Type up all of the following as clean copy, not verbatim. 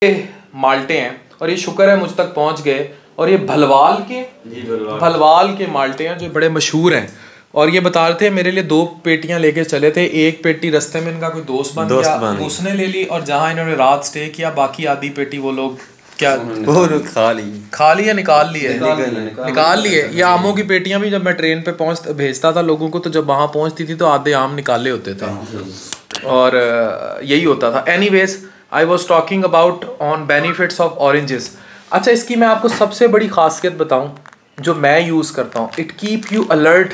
माल्टे हैं और ये शुक्र है मुझ तक पहुंच गए। और ये भलवाल के माल्टे हैं जो बड़े मशहूर हैं। और ये बता रहे थे मेरे लिए 2 पेटियां लेके चले थे। एक पेटी रास्ते में इनका कोई दोस्त बन गया, उसने ले ली, और जहाँ इन्होंने रात स्टे किया बाकी आधी पेटी वो लोग क्या खा ली या निकाल लिए। ये आमों की पेटियां भी जब मैं ट्रेन पे भेजता था लोगों को, तो जब वहाँ पहुँचती थी तो आधे आम निकाले होते थे और यही होता था। Anyways I was talking about on benefits of oranges. अच्छा, इसकी मैं आपको सबसे बड़ी खासियत बताऊं जो मैं यूज़ करता हूं, it keep you alert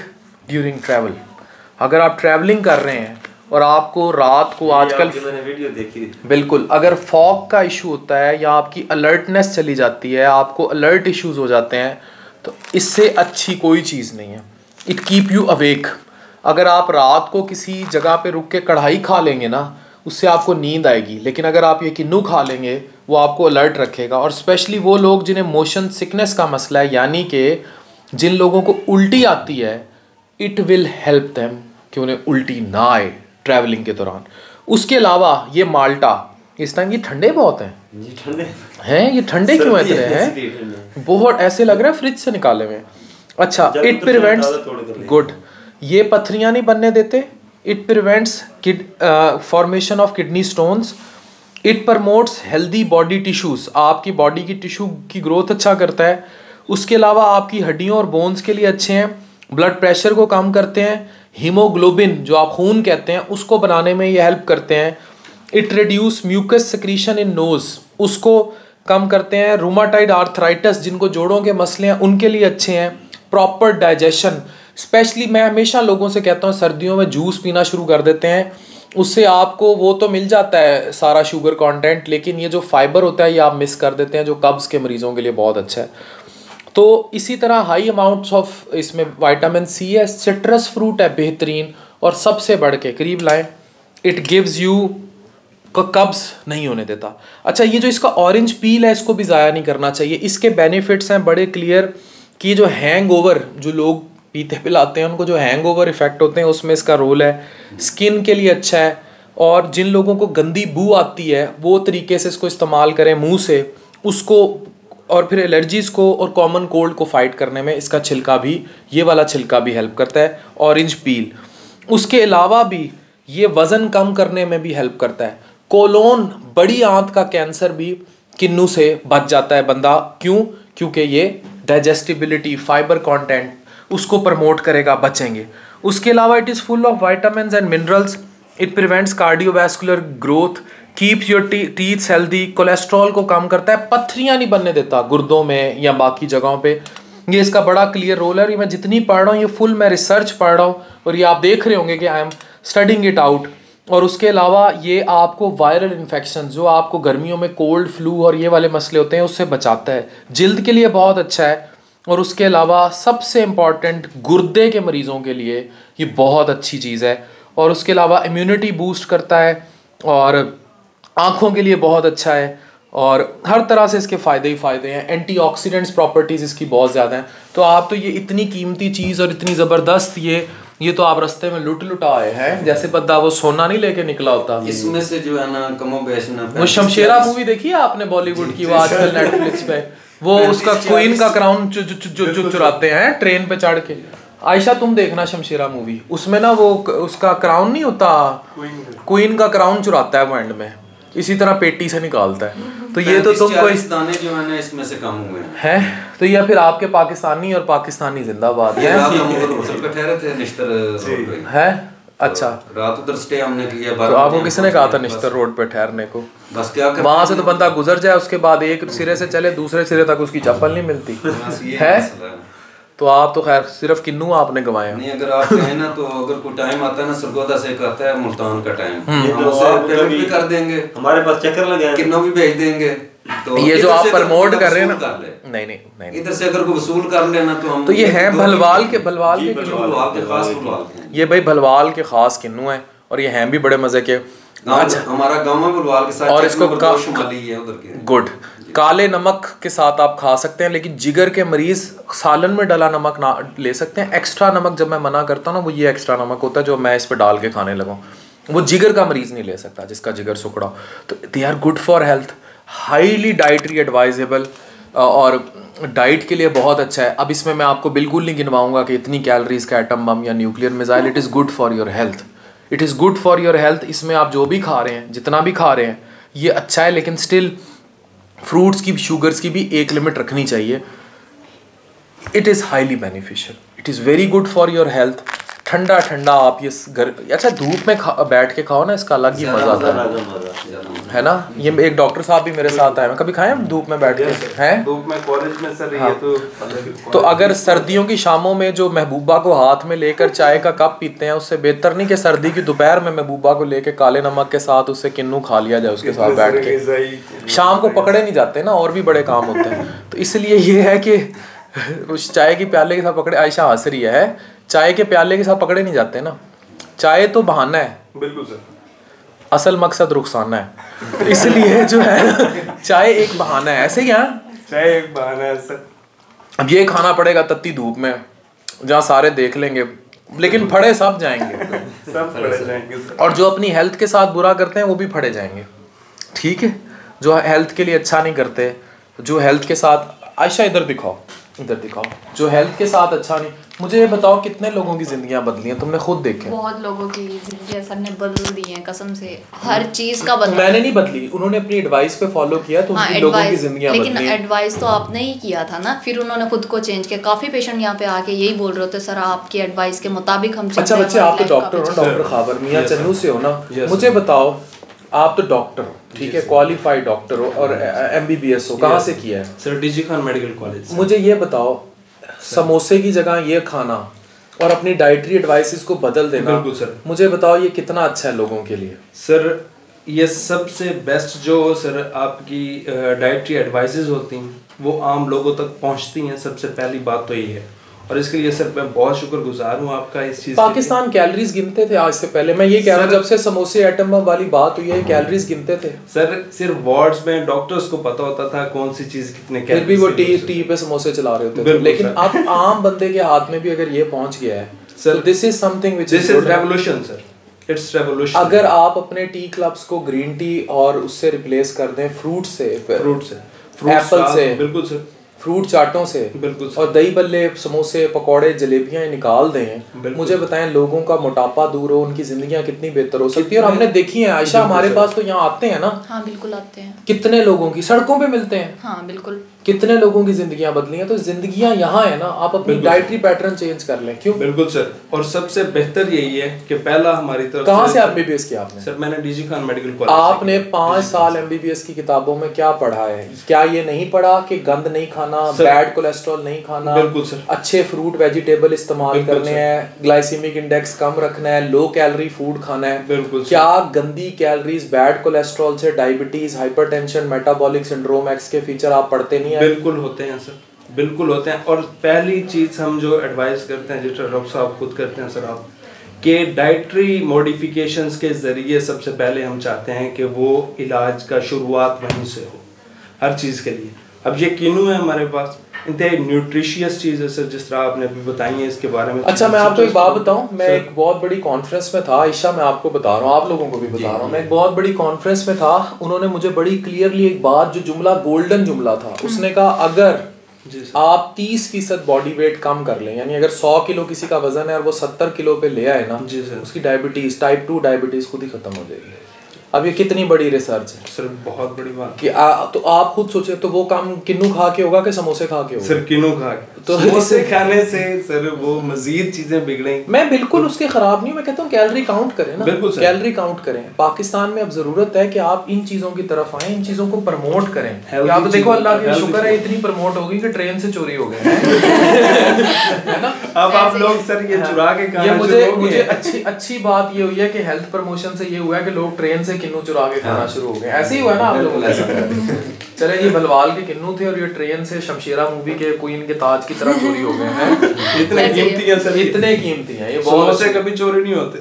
during travel. अगर आप ट्रैवलिंग कर रहे हैं और आपको रात को आजकल मैंने वीडियो देखी, बिल्कुल, अगर फॉग का इशू होता है या आपकी अलर्टनेस चली जाती है, आपको अलर्ट इश्यूज हो जाते हैं, तो इससे अच्छी कोई चीज़ नहीं है। It keep you awake. अगर आप रात को किसी जगह पे रुक के कढ़ाई खा लेंगे ना, उससे आपको नींद आएगी, लेकिन अगर आप ये किन्नू खा लेंगे वो आपको अलर्ट रखेगा। और स्पेशली वो लोग जिन्हें मोशन सिकनेस का मसला है, यानी कि जिन लोगों को उल्टी आती है, इट विल हेल्प देम कि उन्हें उल्टी ना आए ट्रैवलिंग के दौरान। उसके अलावा ये माल्टा, इस टाइम ये ठंडे बहुत हैं ये ठंडे क्यों इतने हैं? बहुत ऐसे लग रहा है फ्रिज से निकाले हुए। अच्छा, इट प्रिवेंट्स गुड, ये पथरियाँ नहीं बनने देते। It prevents formation of kidney stones. It promotes healthy body tissues, आपकी बॉडी की टिश्यू की ग्रोथ अच्छा करता है। उसके अलावा आपकी हड्डियों और बोन्स के लिए अच्छे हैं। ब्लड प्रेशर को कम करते हैं। हीमोग्लोबिन जो आप खून कहते हैं उसको बनाने में ये हेल्प करते हैं। It reduce mucus secretion in nose, उसको कम करते हैं। रूमाटाइड आर्थराइटिस, जिनको जोड़ों के मसले हैं, उनके लिए अच्छे हैं। प्रॉपर डाइजेशन, स्पेशली मैं हमेशा लोगों से कहता हूँ सर्दियों में जूस पीना शुरू कर देते हैं, उससे आपको वो तो मिल जाता है सारा शुगर कंटेंट, लेकिन ये जो फाइबर होता है ये आप मिस कर देते हैं, जो कब्ज़ के मरीज़ों के लिए बहुत अच्छा है। तो इसी तरह हाई अमाउंट्स ऑफ इसमें विटामिन सी है। सिट्रस फ्रूट है बेहतरीन, और सबसे बढ़ के करीब लाएँ, इट गिव्स यू कब्ज़ नहीं होने देता। अच्छा, ये जो इसका ऑरेंज पील है इसको भी ज़ाया नहीं करना चाहिए। इसके बेनिफिट्स हैं बड़े क्लियर कि जो हैंगओवर, जो लोग पीते पिलाते हैं उनको जो हैंगओवर इफेक्ट होते हैं, उसमें इसका रोल है। स्किन के लिए अच्छा है, और जिन लोगों को गंदी बू आती है वो तरीके से इसको इस्तेमाल करें मुंह से, उसको, और फिर एलर्जीज़ को और कॉमन कोल्ड को फाइट करने में इसका छिलका भी, ये वाला छिलका भी हेल्प करता है, ऑरेंज पील। उसके अलावा भी ये वज़न कम करने में भी हेल्प करता है। कोलोन, बड़ी आंत का कैंसर भी किन्नू से बच जाता है बंदा। क्यों? क्योंकि ये डाइजेस्टिबिलिटी, फाइबर कंटेंट उसको प्रमोट करेगा, बचेंगे। उसके अलावा it is full of vitamins and minerals. It prevents cardiovascular growth, keeps your teeths healthy. Cholesterol को कम करता है, पथरियाँ नहीं बनने देता गुर्दों में या बाकी जगहों पे। ये इसका बड़ा क्लियर रोल है। और ये मैं जितनी पढ़ रहा हूँ, ये फुल मैं रिसर्च पढ़ रहा हूँ, और ये आप देख रहे होंगे कि I am studying it out. और उसके अलावा ये आपको वायरल इन्फेक्शन, जो आपको गर्मियों में कोल्ड, फ्लू और ये वाले मसले होते हैं, उससे बचाता है। जिल्द के लिए बहुत अच्छा है। और उसके अलावा सबसे इम्पॉर्टेंट, गुर्दे के मरीज़ों के लिए ये बहुत अच्छी चीज़ है। और उसके अलावा इम्यूनिटी बूस्ट करता है, और आँखों के लिए बहुत अच्छा है, और हर तरह से इसके फ़ायदे ही फ़ायदे हैं। एंटीऑक्सीडेंट्स प्रॉपर्टीज़ इसकी बहुत ज़्यादा हैं। तो आप तो ये इतनी कीमती चीज़ और इतनी ज़बरदस्त, ये तो आप रास्ते में लुट आए हैं, जैसे बंदा वो सोना नहीं लेके निकला होता। इसमें से जो है ना कमोबेश ना, वो शमशेरा मूवी देखी है आपने बॉलीवुड की, वो आजकल नेटफ्लिक्स पे, वो उसका क्वीन का क्राउन चुराते हैं ट्रेन पे चढ़ के। आयशा तुम देखना शमशेरा मूवी, उसमें ना वो उसका क्राउन नहीं होता, क्वीन का क्राउन चुराता है वो एंड में, इसी तरह पेटी से निकालता है। तो ये तो तुम कोई दाने जो है ना इसमें से कम हुए हैं, तो या फिर आपके पाकिस्तानी और पाकिस्तानी जिंदाबाद है। अच्छा, रात उधर स्टे हमने किया। तो आपको किसने कहा था निश्तर रोड पे ठहरने को? बस क्या कर, वहां से तो बंदा गुजर जाए, उसके बाद एक सिरे से चले दूसरे सिरे तक उसकी चप्पल नहीं मिलती है। तो आप तो खैर सिर्फ किन्नू आपने गवाया नहीं। अगर आप कहें ना, तो अगर कोई टाइम आता है ना, सरगोदा से एक आता है मुल्तान का टाइम, हम उसे पेमेंट भी कर देंगे, हमारे पास चक्कर लगे हैं, किन्नू भी भेज देंगे। तो ये जो आप प्रमोट कर रहे हैं ना, नहीं इधर से अगर कोई वसूल कर लेना तो हम, तो ये है भलवाल के खास, ये भाई भलवाल के खास किन्नू है, और ये हैं भी बड़े मजे के। हमारा गाँव में भलवाल के साथ, और इसको गुड काले नमक के साथ आप खा सकते हैं, लेकिन जिगर के मरीज सालन में डला नमक ना ले सकते हैं। एक्स्ट्रा नमक जब मैं मना करता हूँ ना, वो ये एक्स्ट्रा नमक होता है जो मैं इस पर डाल के खाने लगा, वो जिगर का मरीज नहीं ले सकता जिसका जिगर सुकड़ा। तो they are good for health. Highly dietary advisable और डाइट के लिए बहुत अच्छा है। अब इसमें मैं आपको बिल्कुल नहीं गिनवाऊंगा कि इतनी कैलोरीज का एटम बम या nuclear missile. It is good for your health, it is good for your health. इसमें आप जो भी खा रहे हैं, जितना भी खा रहे हैं, ये अच्छा है, लेकिन स्टिल फ्रूट्स की, शुगर्स की भी एक लिमिट रखनी चाहिए। It is highly beneficial, it is very good for your health. ठंडा ठंडा आप ये घर, अच्छा धूप में बैठ के खाओ ना, इसका अलग ही मजा आता है ना। ये एक डॉक्टर साहब भी मेरे साथ आए हैं, कभी खाए धूप में बैठ के हैं? धूप में कॉलेज में सर। हाँ। तो अगर सर्दियों की शामों में जो महबूबा को हाथ में लेकर चाय का कप पीते हैं, उससे बेहतर नहीं कि सर्दी की दोपहर में महबूबा को लेके काले नमक के साथ उससे किन्नू खा लिया जाए उसके साथ बैठ के। शाम को पकड़े नहीं जाते ना, और भी बड़े काम होते हैं। तो इसलिए ये है कि उस चाय की प्याले के साथ पकड़े, आयशा हंस रही है, चाय के प्याले के साथ पकड़े नहीं जाते ना। चाय तो बहाना है, बिल्कुल सर, असल मकसद रुखसाना है। तो इसलिए जो है चाय एक बहाना है, ऐसे ही है, चाय एक बहाना है सर। अब ये खाना पड़ेगा तत्ती धूप में, जहाँ सारे देख लेंगे, लेकिन फड़े सब जाएंगे, सब फड़े जाएंगे सर। और जो अपनी हेल्थ के साथ बुरा करते हैं वो भी फड़े जाएंगे। ठीक है, जो हेल्थ के लिए अच्छा नहीं करते, जो हेल्थ के साथ, आयशा इधर दिखाओ, इधर दिखाओ, जो हेल्थ के साथ अच्छा नहीं। मुझे ये बताओ कितने लोगों की जिंदगियां बदली हैं, तुमने खुद देखे? बहुत लोगों की जिंदगी सर ने बदल दी है, कसम से हर चीज का बदल। मैंने नहीं बदली, उन्होंने अपनी एडवाइस पे फॉलो किया तो उनकी लोगों की जिंदगियां बदली। लेकिन एडवाइस तो आपने ही किया था ना, फिर उन्होंने खुद को चेंज किया। काफी पेशेंट यहाँ पे आके यही बोल रहे होते, सर आपकी एडवाइस के मुताबिक हम। अच्छा बच्चे, आप तो डॉक्टर हो, डॉक्टर खाबर मियां चन्नू से हो ना, मुझे बताओ, आप तो डॉक्टर हो, ठीक है, क्वालिफाइड डॉक्टर हो और MBBS हो, कहाँ से किया है? Sir DG Khan medical college. मुझे ये बताओ, समोसे की जगह ये खाना और अपनी डाइटरी एडवाइसेस को बदल देना, बिल्कुल सर, मुझे बताओ ये कितना अच्छा है लोगों के लिए? सर ये सबसे बेस्ट जो सर आपकी डाइटरी एडवाइसेस होती हैं वो आम लोगों तक पहुंचती हैं, सबसे पहली बात तो ये है। और इसके लिए सर मैं बहुत शुक्रगुजार हूँ आपका इस चीज़। पाकिस्तान कैलोरीज गिनते थे आज से पहले, मैं ये कह रहा हूँ, जब से समोसे एटम बम वाली बात हुई है, कैलोरीज गिनते थे सर। सिर्फ वार्ड्स में डॉक्टर्स को पता होता था कौन सी चीज कितने कैलोरी, फिर भी वो टी पे समोसे चला रहे होते थे। लेकिन अब आम बंदे के हाथ में भी अगर ये पहुंच गया है, sir this is something which is revolution sir, it's revolution. अगर आप अपने टी क्लब्स को ग्रीन टी और उससे रिप्लेस कर दें फ्रूट से, एप्पल से, बिल्कुल सर, फ्रूट चाटों से, बिल्कुल, और दही बल्ले, समोसे, पकौड़े, जलेबियां निकाल दें, मुझे बताएं लोगों का मोटापा दूर हो, उनकी जिंदगियां कितनी बेहतर हो सकती है। और हमने देखी है आयशा, हमारे पास तो यहाँ आते हैं ना। हाँ बिल्कुल आते हैं। कितने लोगों की सड़कों पे मिलते हैं। हाँ बिल्कुल, कितने लोगों की जिंदगियां बदली हैं। तो जिंदगियां यहाँ है ना, आप अपनी डाइटरी पैटर्न चेंज कर लें। क्यों? बिल्कुल सर। और सबसे बेहतर यही है कि पहला हमारी तरफ कहाँ से MBBS किया आपने? सर मैंने डीजी खान मेडिकल कॉलेज। आपने 5 साल MBBS की किताबों में क्या पढ़ा है? क्या ये नहीं पढ़ा कि गंद नहीं खाना, बैड कोलेस्ट्रॉल नहीं खाना, बिल्कुल सर, अच्छे फ्रूट वेजिटेबल इस्तेमाल करने हैं, ग्लाइसेमिक इंडेक्स कम रखना है, लो कैलोरी फूड खाना है। बिल्कुल। क्या गंदी कैलोरीज, बैड कोलेस्ट्रॉल से diabetes, hypertension, metabolic syndrome x के फीचर आप पढ़ते नहीं है? बिल्कुल होते हैं सर, बिल्कुल होते हैं। और पहली चीज हम जो एडवाइस करते हैं, जिस डॉक्टर साहब खुद करते हैं सर, आप के डाइटरी मॉडिफिकेशंस के ज़रिए सबसे पहले हम चाहते हैं कि वो इलाज का शुरुआत वहीं से हो हर चीज़ के लिए। अब ये किनू है हमारे पास, इंतहाई न्यूट्रिशियस चीज़ है सर, जिस तरह आपने अभी बताई है इसके बारे में। अच्छा मैं आपको एक बात बताऊं, मैं एक बहुत बड़ी कॉन्फ्रेंस में था, आयशा मैं आपको बता रहा हूँ, आप लोगों को भी बता रहा हूँ, मैं एक बहुत बड़ी कॉन्फ्रेंस में था, उन्होंने मुझे बड़ी क्लियरली एक बात, जो जुमला गोल्डन जुमला था, उसने कहा अगर आप 30% बॉडी वेट कम कर लें, यानी अगर 100 किलो किसी का वजन है और वो 70 किलो पे ले आए ना, उसकी डायबिटीज, टाइप 2 डायबिटीज खुद ही खत्म हो जाएगी। अब ये कितनी बड़ी रिसर्च है सर, बहुत बड़ी बात कि तो आप खुद सोचे, तो वो काम किन्नू खा के होगा कि समोसे खा के होगा? सर किन्नू खा के, तो समोसे खाने से सर वो मजीद चीजें बिगड़ेंगी। मैं बिल्कुल उसके खराब नहीं, मैं कहता हूँ कैलोरी काउंट करें ना, बिल्कुल कैलोरी काउंट करें। पाकिस्तान में अब जरूरत है कि आप इन चीजों की तरफ आए, इन चीजों को प्रमोट करें। आप देखो अल्लाह का शुक्र है इतनी प्रमोट होगी कि ट्रेन से चोरी हो गए है ना। अब आप लोग सर ये चुरा के खाना, मुझे अच्छी बात ये हुई है कि हेल्थ प्रमोशन से ये हुआ है कि लोग ट्रेन से किन्नू चुरा के खाना शुरू हो गए। ऐसे ही हुआ ना आप लोगों के? चले ये बलवाल के किन्नू थे और ये ट्रेन से शमशेरा मूवी के क्वीन के ताज की तरह चोरी हो गए हैं। इतने कीमती हैं सर, इतने कीमती हैं ये, समोसे कभी चोरी नहीं होते।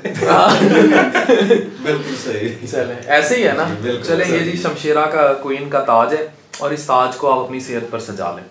बिल्कुल सही। चले ऐसे ही है ना। चले ये जी शमशेरा का क्वीन का ताज है और इस ताज को आप अपनी सेहत पर सजा लें।